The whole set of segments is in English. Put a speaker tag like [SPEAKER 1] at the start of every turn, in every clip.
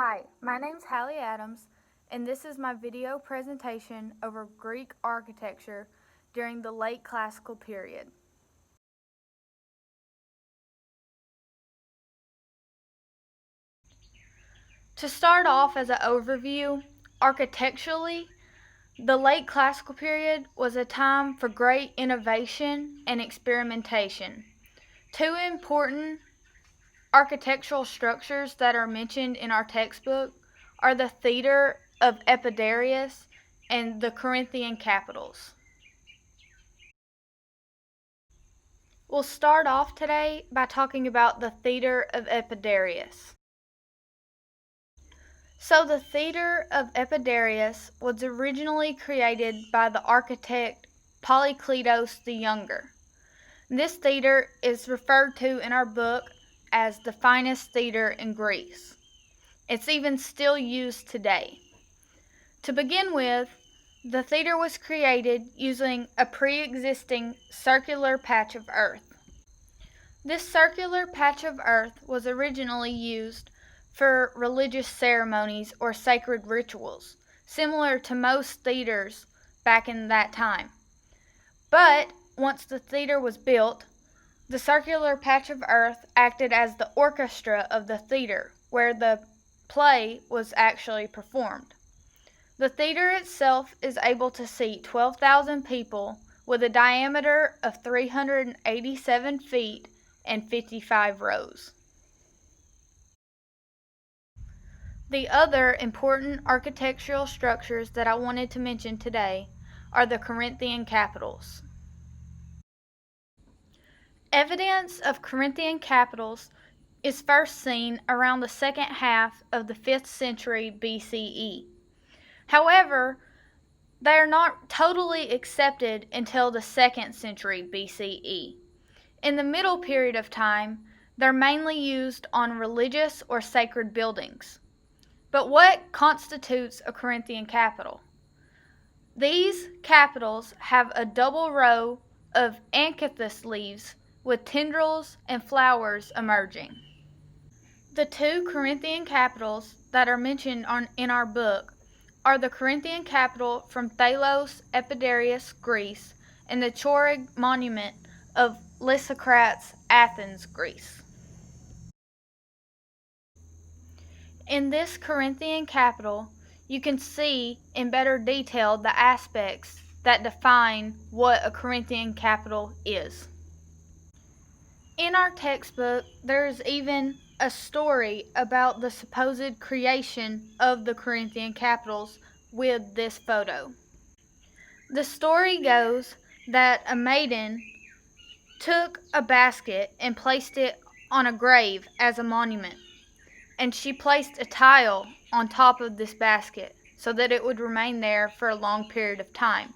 [SPEAKER 1] Hi, my name's Hallie Adams, and this is my video presentation over Greek architecture during the late classical period. To start off as an overview, architecturally, the late classical period was a time for great innovation and experimentation. Two important architectural structures that are mentioned in our textbook are the Theater of Epidaurus and the Corinthian capitals. We'll start off today by talking about the Theater of Epidaurus. So the Theater of Epidaurus was originally created by the architect Polykleitos the Younger. This theater is referred to in our book as the finest theater in Greece. It's even still used today. To begin with, the theater was created using a pre-existing circular patch of earth. This circular patch of earth was originally used for religious ceremonies or sacred rituals, similar to most theaters back in that time. But once the theater was built, the circular patch of earth acted as the orchestra of the theater, where the play was actually performed. The theater itself is able to seat 12,000 people with a diameter of 387 feet and 55 rows. The other important architectural structures that I wanted to mention today are the Corinthian capitals. Evidence of Corinthian capitals is first seen around the second half of the 5th century BCE. However, they are not totally accepted until the 2nd century BCE. In the middle period of time, they're mainly used on religious or sacred buildings. But what constitutes a Corinthian capital? These capitals have a double row of acanthus leaves with tendrils and flowers emerging. The two Corinthian capitals that are mentioned in our book are the Corinthian capital from Thalos, Epidaurus, Greece, and the Chorig monument of Lysicrates, Athens, Greece. In this Corinthian capital, you can see in better detail the aspects that define what a Corinthian capital is. In our textbook, there is even a story about the supposed creation of the Corinthian capitals with this photo. The story goes that a maiden took a basket and placed it on a grave as a monument, and she placed a tile on top of this basket so that it would remain there for a long period of time.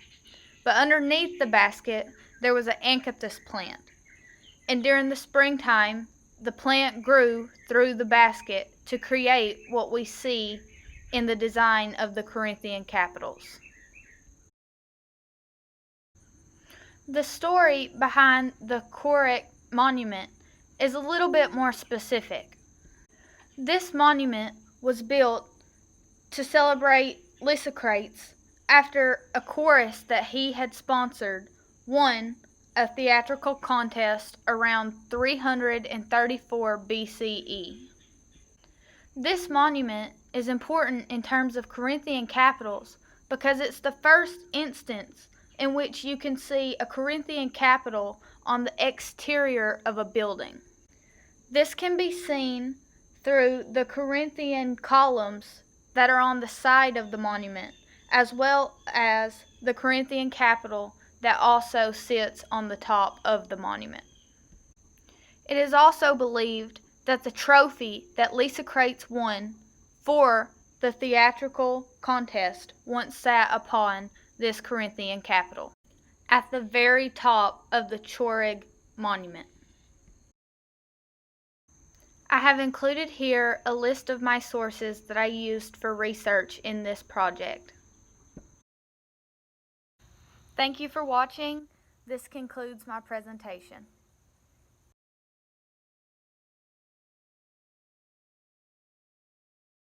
[SPEAKER 1] But underneath the basket, there was an acanthus plant. And during the springtime, the plant grew through the basket to create what we see in the design of the Corinthian capitals. The story behind the Chorig monument is a little bit more specific. This monument was built to celebrate Lysicrates after a chorus that he had sponsored won a theatrical contest around 334 BCE. This monument is important in terms of Corinthian capitals because it's the first instance in which you can see a Corinthian capital on the exterior of a building. This can be seen through the Corinthian columns that are on the side of the monument, as well as the Corinthian capital that also sits on the top of the monument. It is also believed that the trophy that Lysicrates won for the theatrical contest once sat upon this Corinthian capital, at the very top of the Chorig monument. I have included here a list of my sources that I used for research in this project. Thank you for watching. This concludes my presentation.